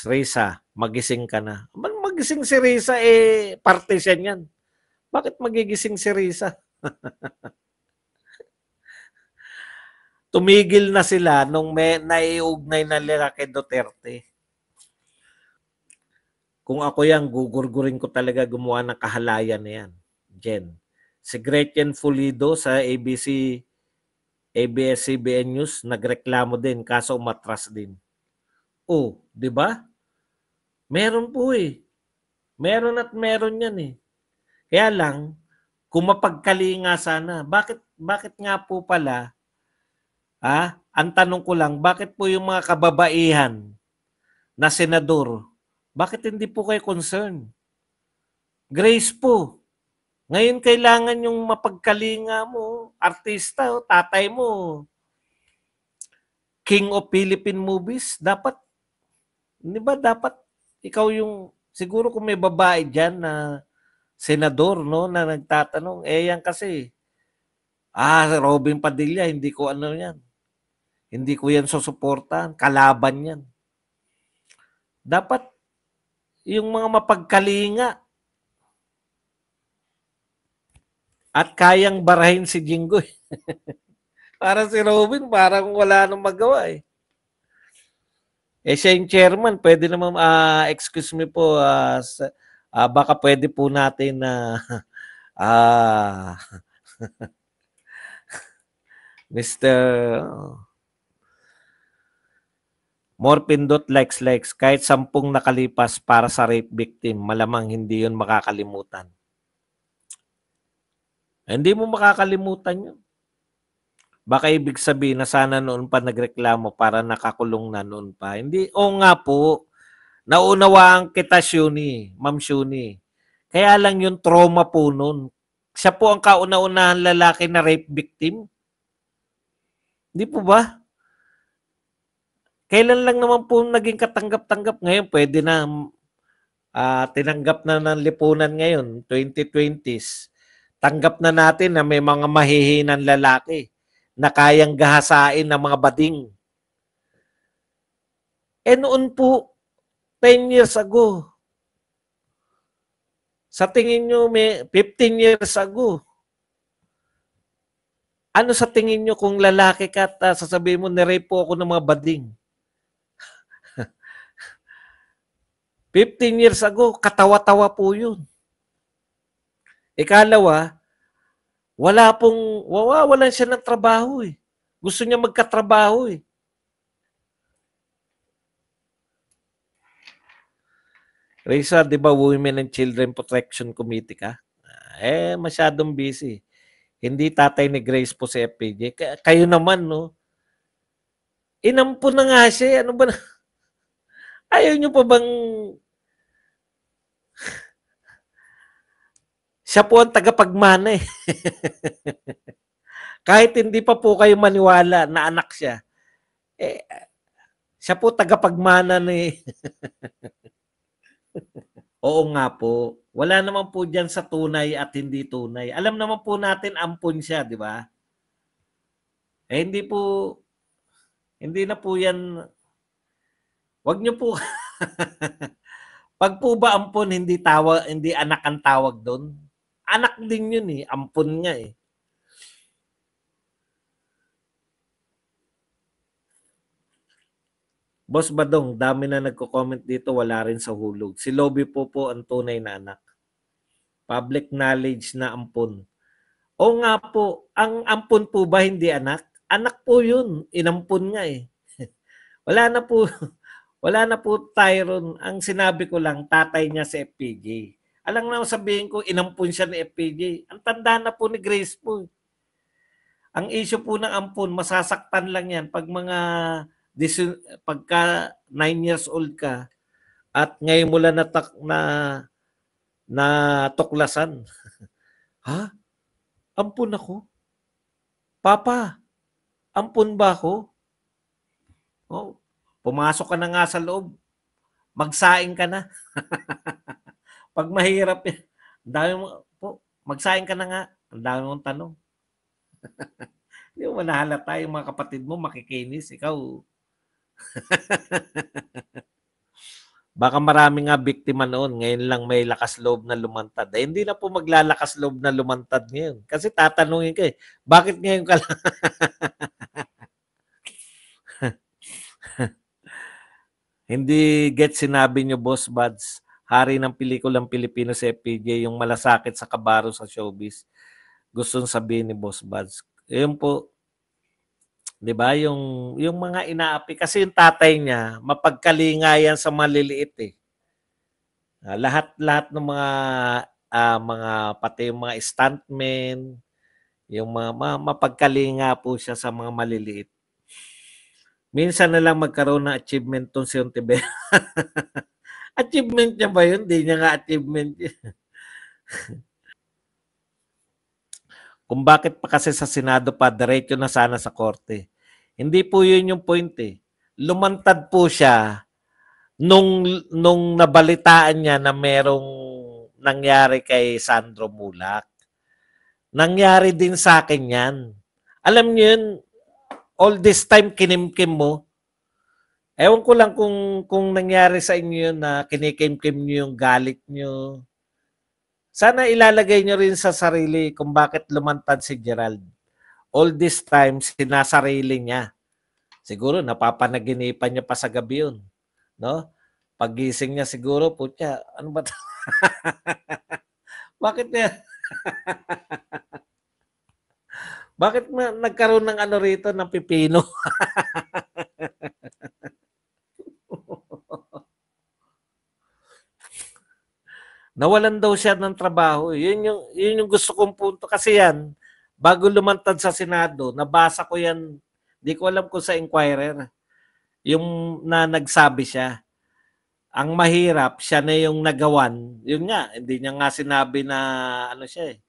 Risa, magising ka na. Magising si Risa, partisan yan. Bakit magigising si Risa? Tumigil na sila nung may naiugnay na nila kay Duterte. Kung ako yan, gugurgurin ko talaga gumawa ng kahalayan na yan. Jen. Si Gretchen Fulido sa ABS-CBN News, nagreklamo din, kaso umatras din. Oh, di ba? Meron po Meron at meron yan Kaya lang, kung mapagkalinga sana, bakit nga po pala, ang tanong ko lang, bakit po yung mga kababaihan na senador, bakit hindi po kayo concerned? Grace po. Ngayon kailangan yung mapagkalinga mo, artista, tatay mo, king of Philippine movies, dapat, di ba dapat ikaw yung, siguro kung may babae dyan na senador, no, na nagtatanong, yan kasi, Robin Padilla, hindi ko ano yan. Hindi ko yan susuportahan, kalaban yan. Dapat, yung mga mapagkalinga, at kayang barahin si Jinggoy. Para si Robin, parang wala nang magawa siya yung chairman, pwede naman, excuse me po, baka pwede po natin na, Mr. More pindot likes, kahit 10 nakalipas para sa rape victim, malamang hindi yun makakalimutan. Hindi mo makakalimutan yun. Baka ibig sabihin na sana noon pa nagreklamo para nakakulong na noon pa. Hindi, nga po, naunawaan kita, Shuni, Ma'am Shuni. Kaya lang yung trauma po noon. Siya po ang kauna-unahan lalaki na rape victim. Hindi po ba? Kailan lang naman po naging katanggap-tanggap ngayon? Pwede na tinanggap na ng lipunan ngayon, 2020s. Tanggap na natin na may mga mahihinang lalaki na kayang gahasain ng mga bading. Noon po, 10 years ago, sa tingin nyo, may 15 years ago, ano sa tingin nyo kung lalaki ka at sasabihin mo, nirape po ako ng mga bading? 15 years ago, katawa-tawa po yun. Ikalawa, wawalan siya ng trabaho Gusto niya magkatrabaho Risa, di ba Women and Children Protection Committee ka? Masyadong busy. Hindi tatay ni Grace po si FPJ. Kayo naman, no? Inampo na nga siya. Ano ba na? Ayaw nyo pa bang siya po ang tagapagmana Kahit hindi pa po kayo maniwala na anak siya, siya po tagapagmana Oo nga po. Wala naman po dyan sa tunay at hindi tunay. Alam naman po natin ampun siya, di ba? Hindi na po yan, wag nyo po, pag po ba ampun, hindi anak ang tawag doon? Anak din yun ampun nga Boss Badong, dami na nagko-comment dito, wala rin sa hulog. Si Lobby po ang tunay na anak. Public knowledge na ampun. O nga po, ang ampun po ba hindi anak? Anak po yun. Inampun nga Wala na po, wala na po Tyron. Ang sinabi ko lang, tatay niya si FPJ. Alang na sabihin ko, inampun siya ni FPJ. Ang tanda na po ni Grace po. Ang issue po ng ampun, masasaktan lang yan pag pagka 9 years old ka at ngayon mo lang na tuklasan. Ha? Ampun ako? Papa, ampun ba ako? Oh, pumasok ka na nga sa loob. Magsaing ka na. Pag mahirap yan, magsaing ka na nga. Ang dami mong tanong. Hindi mo manahalata yung mga kapatid mo makikinis. Ikaw. Baka marami nga biktima noon, ngayon lang may lakas loob na lumantad. Eh, hindi na po maglalakas loob na lumantad ngayon. Kasi tatanungin ka eh, bakit ngayon ka lang? Hindi get sinabi nyo, Boss Buds, hari ng pelikulang Pilipino si FPJ, yung malasakit sa kabaro sa showbiz. Gustong sabihin ni Boss Buds. Yun po, 'di ba? Yung mga inaapi kasi yung tatay niya, mapagkalingayan sa maliliit eh. Lahat-lahat ng mga pati yung mga stuntmen, yung mapagkalinga po siya sa mga maliliit. Minsan na lang magkaroon ng achievement tong si Ontiveros. Achievement niya ba yun? Hindi niya nga achievement yun. Kung bakit pa kasi sa Senado pa, diretso na sana sa korte. Hindi po yun yung point eh. Lumantad po siya nung nabalitaan niya na merong nangyari kay Sandro Mulak. Nangyari din sa akin yan. Alam niyo yun, all this time kinimkim mo. Ewan ko lang kung nangyari sa inyo yun na kinikimkim niyo yung galit niyo. Sana ilalagay niyo rin sa sarili kung bakit lumantad si Gerald. All this time, sinasarili niya. Siguro napapanaginipan niya pa sa gabi yun. No? Paggising niya siguro, putya, ano ba bakit niya? Bakit nagkaroon ng ano rito ng pipino? Nawalan daw siya ng trabaho. Yun yung gusto kong punto. Kasi yan, bago lumantad sa Senado, nabasa ko yan, di ko alam kung sa Inquirer, yung na nagsabi siya. Ang mahirap, siya na yung nagawan. Yun nga, hindi niya nga sinabi na ano siya eh.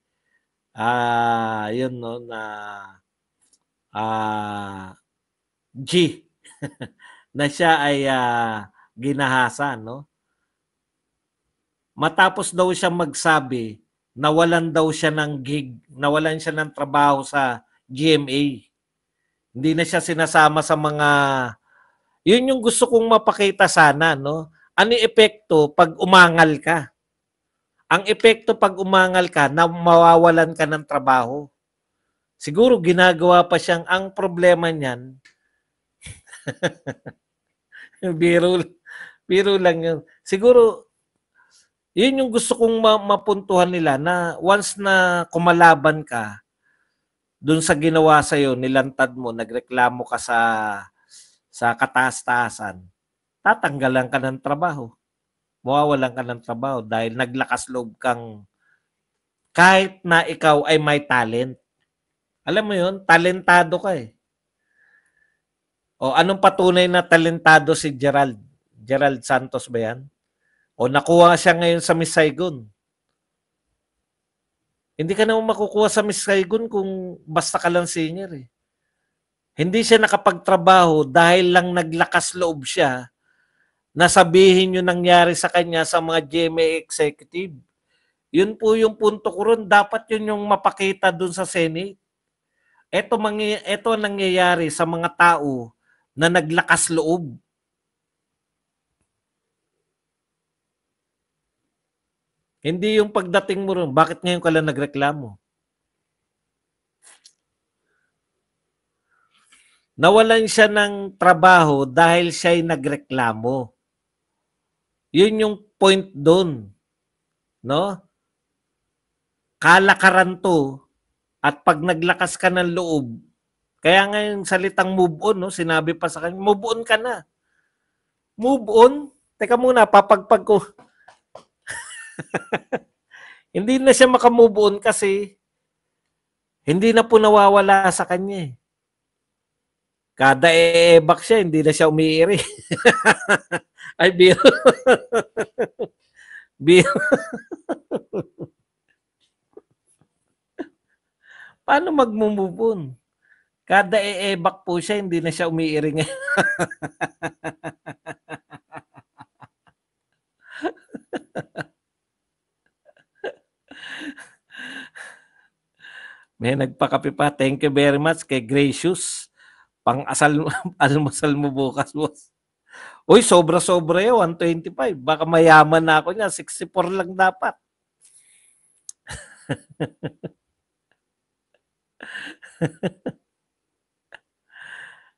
Yun no, na G na siya ay ginahasa, no? Matapos daw siya magsabi, nawalan daw siya ng gig, nawalan siya ng trabaho sa GMA. Hindi na siya sinasama sa mga, yun yung gusto kong mapakita sana, no? Ano yung epekto pag umangal ka? Ang epekto pag umangal ka, na mawawalan ka ng trabaho. Siguro ginagawa pa siyang, ang problema niyan, biro, biro lang yun. Siguro, yun yung gusto kong mapuntuhan nila na once na kumalaban ka, dun sa ginawa sa'yo, nilantad mo, nagreklamo ka sa kataas-taasan, tatanggalan ka ng trabaho. Mawawalan ka ng trabaho dahil naglakas loob kang kahit na ikaw ay may talent. Alam mo yun, talentado ka eh. O anong patunay na talentado si Gerald? Gerald Santos ba yan? O nakuha siya ngayon sa Miss Saigon. Hindi ka naman makukuha sa Miss Saigon kung basta ka lang singer eh. Hindi siya nakapagtrabaho dahil lang naglakas loob siya na sabihin yung nangyari sa kanya sa mga GMA executive. Yun po yung punto ko ron. Dapat yun yung mapakita dun sa Senate. Ito ang nangyayari sa mga tao na naglakas loob. Hindi yung pagdating mo ron, bakit ngayon ka lang nagreklamo? Nawalan siya ng trabaho dahil siya'y nagreklamo. Yun yung point doon. No? Kalakaran to at pag naglakas ka ng loob, kaya nga yung salitang move on, no? Sinabi pa sa kanya, move on ka na. Move on? Teka muna, papagpag ko. Hindi na siya makamove on kasi hindi na po nawawala sa kanya eh. Kada e-ebak siya, hindi na siya umiiri. Ay, biro. Biro. Paano mag-move on? Kada e-ebak po siya, hindi na siya umiiri ngayon. May nagpakape pa. Thank you very much kay Gracious. Pang-asal almusal mo bukas, boss. Uy, sobra-sobra yun, 125. Baka mayaman na ako niya, 64 lang dapat.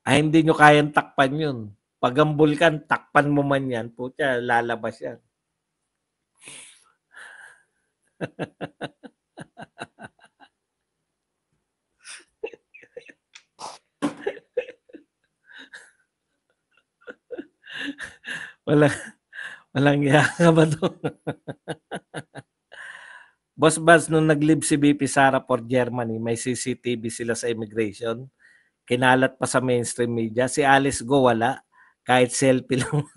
Ay, hindi nyo kayang takpan yun. Pag ang bulkan, takpan mo man yan, putya, lalabas yan. Walang, walang iya ka ba to? Boss Baz, nung nag-leave si VP Sara for Germany, may CCTV sila sa immigration. Kinalat pa sa mainstream media. Si Alice Go, wala. Kahit selfie lang.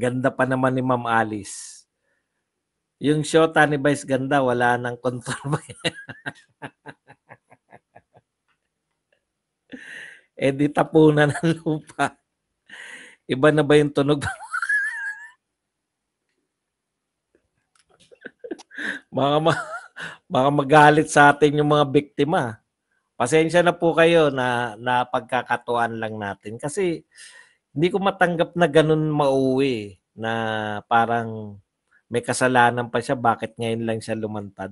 Ganda pa naman ni Ma'am Alice. Yung shota ni Vice ganda, wala nang control. Eh di tapunan ng lupa. Iba na ba yung tunog? baka, baka magalit sa atin yung mga biktima. Pasensya na po kayo na pagkakatuan lang natin. Kasi hindi ko matanggap na ganun mauwi na parang may kasalanan pa siya, bakit ngayon lang siya lumantad?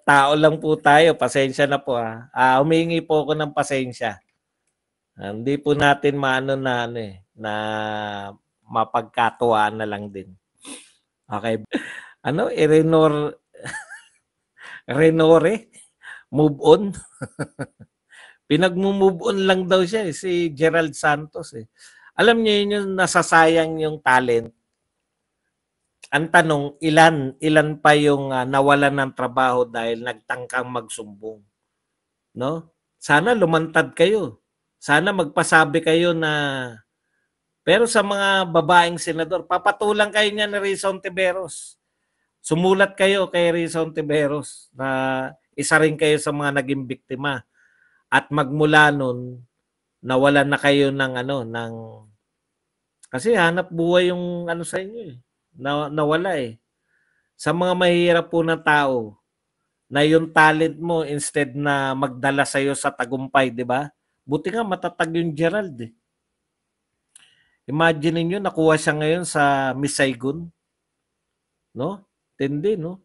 Tao lang po tayo, pasensya na po humingi po ako ng pasensya. Hindi po natin maano na na mapagkatuwaan na lang din. Okay. Ano, Renore? Move on? Pinag-move on lang daw siya si Gerald Santos Alam niyo yun yung nasasayang yung talent. Ang tanong, ilan pa yung nawalan ng trabaho dahil nagtangkang magsumbong, no? Sana lumantad kayo. Sana magpasabi kayo na pero sa mga babaeng senador, papatulang kayo niya ni Rizon Tiberos. Sumulat kayo kay Rizon Tiberos na isa rin kayo sa mga naging biktima. At magmula nun, nawalan na kayo ng kasi hanap buhay yung sa inyo nawala Sa mga mahihirap po na tao, na yung talent mo instead na magdala sa'yo sa tagumpay, di ba? Buti nga matatag yung Gerald Imagine niyo nakuha siya ngayon sa Miss Saigon, no? Tindi, no?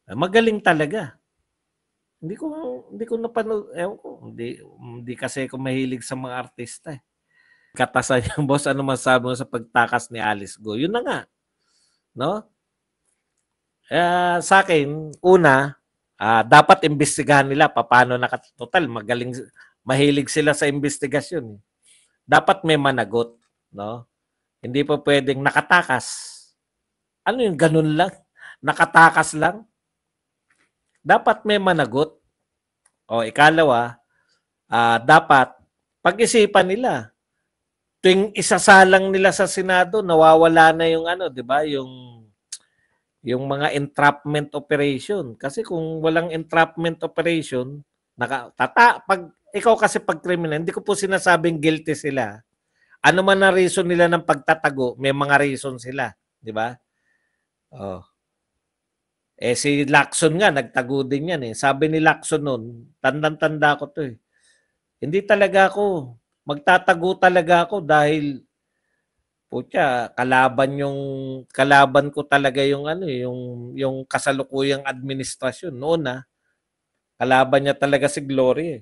Magaling talaga. Hindi ko napanood, ko, hindi kasi ako mahilig sa mga artista Katasan yung boss, ano masabi mo sa pagtakas ni Alice Go? Yun na nga, no? Sa akin, una, dapat imbestigahan nila paano total magaling mahilig sila sa investigasyon. Dapat may managot, no? Hindi pa pwedeng nakatakas. Ano yung ganun lang? Nakatakas lang? Dapat may managot. O ikalawa, dapat pag-isipan nila. Tuwing isasalang nila sa Senado, nawawala na yung 'di ba? Yung mga entrapment operation. Kasi kung walang entrapment operation, pag ikaw kasi pag criminal, hindi ko po sinasabing guilty sila. Ano man ang reason nila ng pagtatago, may mga reason sila, 'di ba? Oh. Si Lacson nga nagtago din 'yan Sabi ni Lacson noon, tandang-tanda ko 'to Hindi talaga ako magtatago talaga ako dahil putya, kalaban ko talaga yung yung kasalukuyang administrasyon noon Kalaban niya talaga si Gloria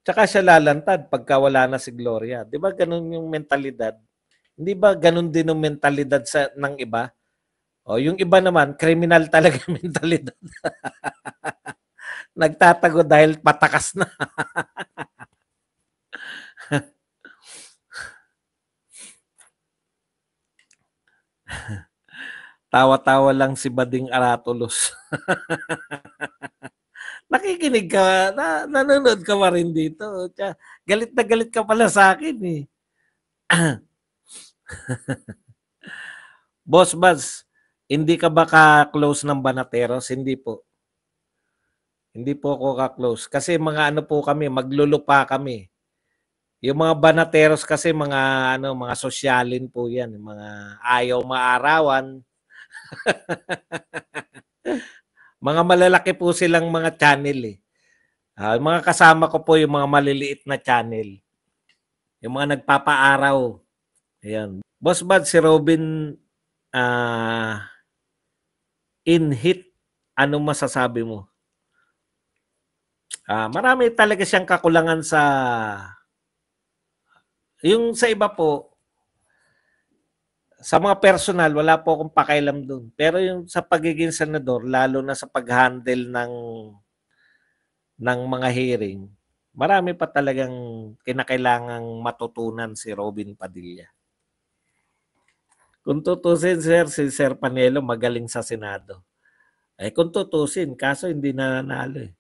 Tsaka siya lalantad pagka wala na si Gloria. 'Di ba ganun yung mentalidad? Hindi ba ganun din yung mentalidad ng iba? Yung iba naman, criminal talaga yung mentalidad. Nagtatago dahil patakas na. Tawa-tawa lang si Bading Aratulos. Nakikinig ka, nanonood ka pa rin dito. Galit na galit ka pala sa akin Boss Baz, hindi ka ba ka-close ng Banateros? Hindi po. Hindi po ako ka-close. Kasi mga po kami, maglulupa kami. Yung mga banateros kasi mga ano, mga sosyalin po 'yan, yung mga ayaw maarawan. Mga malalaki po silang mga channel eh. Yung mga kasama ko po yung mga maliliit na channel. Yung mga nagpapaaraw. Ayan. Boss Bad, si Robin in hit, anong masasabi mo? Marami talaga siyang kakulangan sa yung sa iba po, sa mga personal, wala po akong pakialam doon. Pero yung sa pagiging senador, lalo na sa pag-handle ng mga hearing, marami pa talagang kinakailangang matutunan si Robin Padilla. Kung tutusin, sir, si Sir Panelo magaling sa Senado. Eh kung tutusin, kaso hindi nananalo eh.